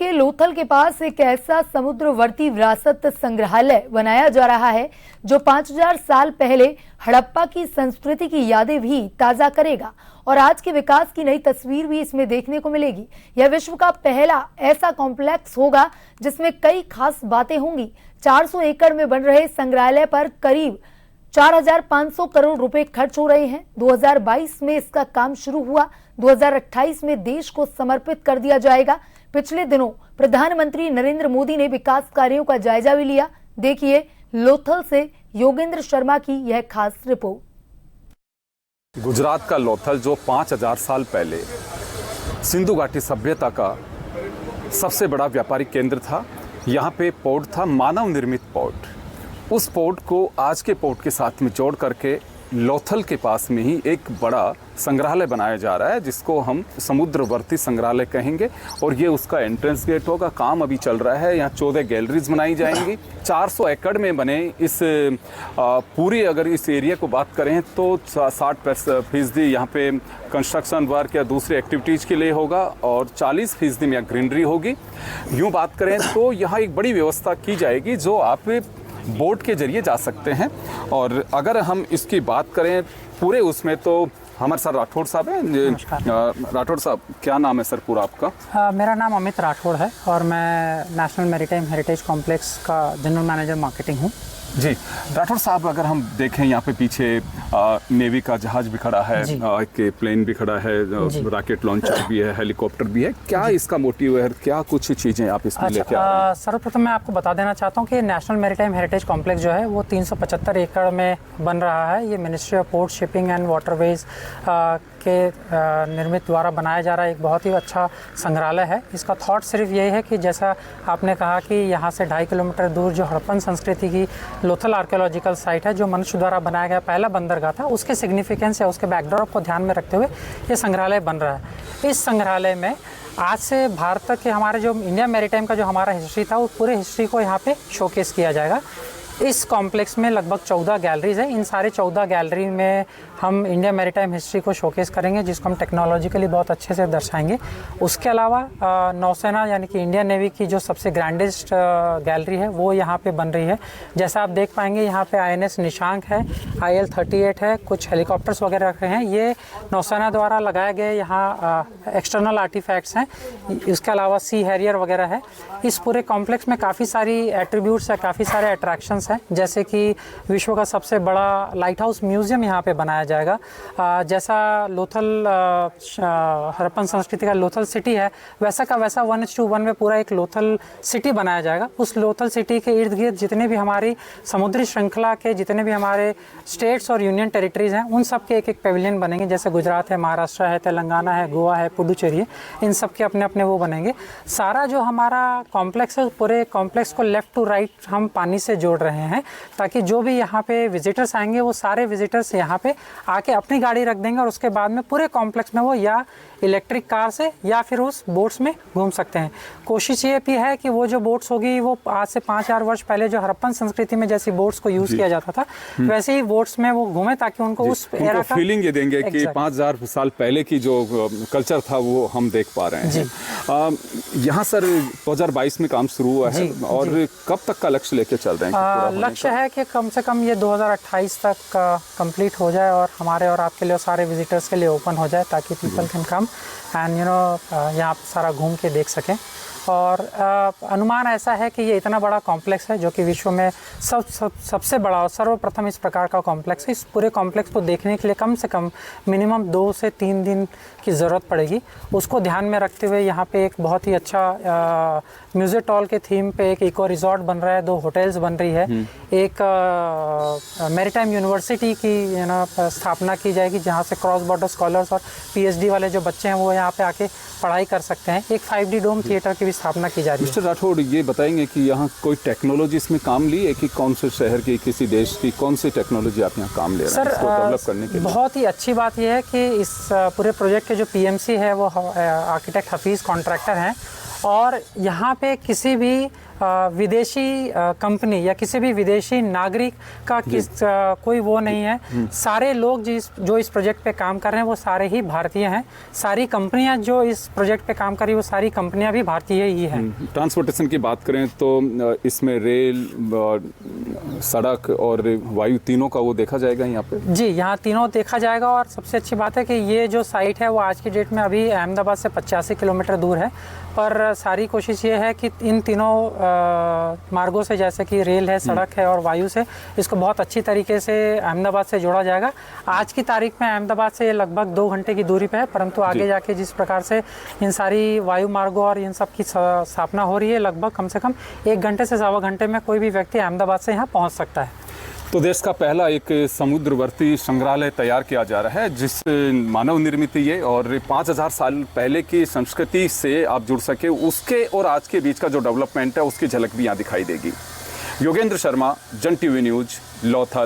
के लोथल के पास एक ऐसा समुद्रवर्ती विरासत संग्रहालय बनाया जा रहा है जो 5000 साल पहले हड़प्पा की संस्कृति की यादें भी ताजा करेगा और आज के विकास की नई तस्वीर भी इसमें देखने को मिलेगी। यह विश्व का पहला ऐसा कॉम्प्लेक्स होगा जिसमें कई खास बातें होंगी। 400 एकड़ में बन रहे संग्रहालय पर करीब 4500 करोड़ रुपए खर्च हो रहे हैं। 2022 में इसका काम शुरू हुआ, 2028 में देश को समर्पित कर दिया जाएगा। पिछले दिनों प्रधानमंत्री नरेंद्र मोदी ने विकास कार्यों का जायजा भी लिया। देखिए लोथल से योगेंद्र शर्मा की यह खास रिपोर्ट। गुजरात का लोथल जो 5000 साल पहले सिंधु घाटी सभ्यता का सबसे बड़ा व्यापारिक केंद्र था। यहाँ पे पोर्ट था, मानव निर्मित पोर्ट। उस पोर्ट को आज के पोर्ट के साथ में जोड़ करके लोथल के पास में ही एक बड़ा संग्रहालय बनाया जा रहा है जिसको हम समुद्रवर्ती संग्रहालय कहेंगे और ये उसका एंट्रेंस गेट होगा। काम अभी चल रहा है। यहाँ 14 गैलरीज बनाई जाएंगी। 400 एकड़ में बने इस पूरी अगर इस एरिया को बात करें तो 60% यहाँ पे कंस्ट्रक्शन वर्क या दूसरी एक्टिविटीज़ के लिए होगा और 40% में यहाँ ग्रीनरी होगी। यूँ बात करें तो यहाँ एक बड़ी व्यवस्था की जाएगी जो आप बोट के जरिए जा सकते हैं। और अगर हम इसकी बात करें पूरे उसमें तो हमारे सर राठौड़ साहब हैं। राठौड़ साहब, क्या नाम है सर पूरा आपका? मेरा नाम अमित राठौड़ है और मैं नेशनल मैरीटाइम हेरिटेज कॉम्प्लेक्स का जनरल मैनेजर मार्केटिंग हूँ। जी राठौड़ साहब, अगर हम देखें यहाँ पे पीछे नेवी का जहाज भी खड़ा है, एक प्लेन भी खड़ा है, रॉकेट लॉन्चर भी है, हेलीकॉप्टर भी है। क्या इसका मोटिव है? क्या कुछ चीज़ें आप इसमें लेके आ रहे हैं? सर्वप्रथम मैं आपको बता देना चाहता हूँ कि नेशनल मैरीटाइम हेरिटेज कॉम्प्लेक्स जो है वो 375 एकड़ में बन रहा है। ये ministry of port, shipping and waterways के निर्मित द्वारा बनाया जा रहा है। एक बहुत ही अच्छा संग्रहालय है। इसका थॉट सिर्फ यही है कि जैसा आपने कहा कि यहाँ से 2.5 किलोमीटर दूर जो हड़प्पन संस्कृति की लोथल आर्कियोलॉजिकल साइट है जो मनुष्य द्वारा बनाया गया पहला बंदरगाह था, उसके सिग्निफिकेंस या उसके बैकड्रॉप को ध्यान में रखते हुए ये संग्रहालय बन रहा है। इस संग्रहालय में आज से भारत के हमारे जो इंडिया मैरीटाइम का जो हमारा हिस्ट्री था वो पूरे हिस्ट्री को यहाँ पे शोकेस किया जाएगा। इस कॉम्प्लेक्स में लगभग 14 गैलरीज है। इन सारे 14 गैलरी में हम इंडिया मैरीटाइम हिस्ट्री को शोकेस करेंगे जिसको हम टेक्नोलॉजिकली बहुत अच्छे से दर्शाएंगे। उसके अलावा नौसेना यानी कि इंडियन नेवी की जो सबसे ग्रैंडेस्ट गैलरी है वो यहाँ पे बन रही है। जैसा आप देख पाएंगे यहाँ पे INS निशांक है, IL-38 है, कुछ हेलीकॉप्टर्स वगैरह रखे हैं। ये नौसेना द्वारा लगाए गए यहाँ एक्सटर्नल आर्टिफैक्ट्स हैं। इसके अलावा सी हैरियर वगैरह है। इस पूरे कॉम्प्लेक्स में काफ़ी सारी एट्रीब्यूट्स है, काफ़ी सारे अट्रैक्शंस हैं, जैसे कि विश्व का सबसे बड़ा लाइट हाउस म्यूजियम यहाँ पे बनाया जाएगा। जैसा लोथल हड़प्पन संस्कृति का लोथल सिटी है वैसा का वैसा 1:1 में पूरा एक लोथल सिटी बनाया जाएगा। उस लोथल सिटी के इर्द गिर्द जितने भी हमारी समुद्री श्रृंखला के जितने भी हमारे स्टेट्स और यूनियन टेरिटरीज हैं उन सब के एक पेविलियन बनेंगे। जैसे गुजरात है, महाराष्ट्र है, तेलंगाना है, गोवा है, पुडुचेरी है, इन सब के अपने अपने वो बनेंगे। सारा जो हमारा कॉम्प्लेक्स है पूरे कॉम्प्लेक्स को लेफ्ट टू राइट हम पानी से जोड़ रहे हैं ताकि जो भी यहाँ पे विजिटर्स आएंगे वो सारे विजिटर्स यहाँ पे आके अपनी गाड़ी रख देंगे और उसके बाद में पूरे कॉम्प्लेक्स में वो या इलेक्ट्रिक कार से या फिर उस बोट्स में घूम सकते हैं। कोशिश ये भी है कि वो जो बोट्स होगी वो आज से 5000 वर्ष पहले जो हड़प्पन संस्कृति में जैसी बोट्स को यूज किया जाता था वैसे ही बोट्स में वो घूमे ताकि उनको उस एरा का फीलिंग ये देंगे कि 5000 साल पहले की जो कल्चर था वो हम देख पा रहे हैं। यहाँ सर 2022 में काम शुरू हुआ है और कब तक का लक्ष्य लेके चल रहे हैं? लक्ष्य है कि कम से कम ये 2028 तक कंप्लीट हो जाए और हमारे और आपके लिए सारे विजिटर्स के लिए ओपन हो जाए ताकि पीपल कैन कम एंड यहाँ पे सारा घूम के देख सकें। और अनुमान ऐसा है कि ये इतना बड़ा कॉम्प्लेक्स है जो कि विश्व में सबसे बड़ा और सर्वप्रथम इस प्रकार का कॉम्प्लेक्स है। इस पूरे कॉम्प्लेक्स को देखने के लिए कम से कम मिनिमम 2 से 3 दिन की ज़रूरत पड़ेगी। उसको ध्यान में रखते हुए यहाँ पे एक बहुत ही अच्छा म्यूजिक हॉल के थीम पे एक इको रिजॉर्ट बन रहा है, 2 होटल्स बन रही है, एक मैरीटाइम यूनिवर्सिटी की स्थापना की जाएगी जहाँ से क्रॉस बॉर्डर स्कॉलर्स और PhD वाले जो बच्चे हैं वो यहाँ पे आके पढ़ाई कर सकते हैं। एक 5D डोम थिएटर की भी स्थापना की जा रही है। मिस्टर राठौड़, ये बताएंगे कि यहाँ कोई टेक्नोलॉजी इसमें काम ली है कि कौन से शहर की, किसी देश की कौन सी टेक्नोलॉजी आप यहाँ काम ले रहे हैं इसको डेवलप करने के लिए? बहुत ही अच्छी बात यह है कि इस पूरे प्रोजेक्ट के जो PMC है वो आर्किटेक्ट हफीज़ कॉन्ट्रैक्टर हैं और यहाँ पे किसी भी विदेशी कंपनी या किसी भी विदेशी नागरिक का कोई वो नहीं है। सारे लोग जो इस प्रोजेक्ट पे काम कर रहे हैं वो सारे ही भारतीय हैं। सारी कंपनियां जो इस प्रोजेक्ट पे काम कर रही है वो सारी कंपनियां भी भारतीय ही हैं। ट्रांसपोर्टेशन की बात करें तो इसमें रेल, सड़क और वायु तीनों का वो देखा जाएगा यहाँ पे? जी, यहाँ तीनों देखा जाएगा। और सबसे अच्छी बात है कि ये जो साइट है वो आज की डेट में अभी अहमदाबाद से 85 किलोमीटर दूर है, पर सारी कोशिश ये है कि इन तीनों मार्गों से, जैसे कि रेल है, सड़क है और वायु से, इसको बहुत अच्छी तरीके से अहमदाबाद से जोड़ा जाएगा। आज की तारीख में अहमदाबाद से ये लगभग 2 घंटे की दूरी पे है, परंतु आगे जाके जिस प्रकार से इन सारी वायु मार्गों और इन सब की स्थापना हो रही है, लगभग कम से कम 1 घंटे से 1.25 घंटे में कोई भी व्यक्ति अहमदाबाद से यहाँ पहुँच सकता है। तो देश का पहला एक समुद्रवर्ती संग्रहालय तैयार किया जा रहा है, जिस मानव निर्मित ये और 5000 साल पहले की संस्कृति से आप जुड़ सके, उसके और आज के बीच का जो डेवलपमेंट है उसकी झलक भी यहाँ दिखाई देगी। योगेंद्र शर्मा, जन टीवी न्यूज, लोथल।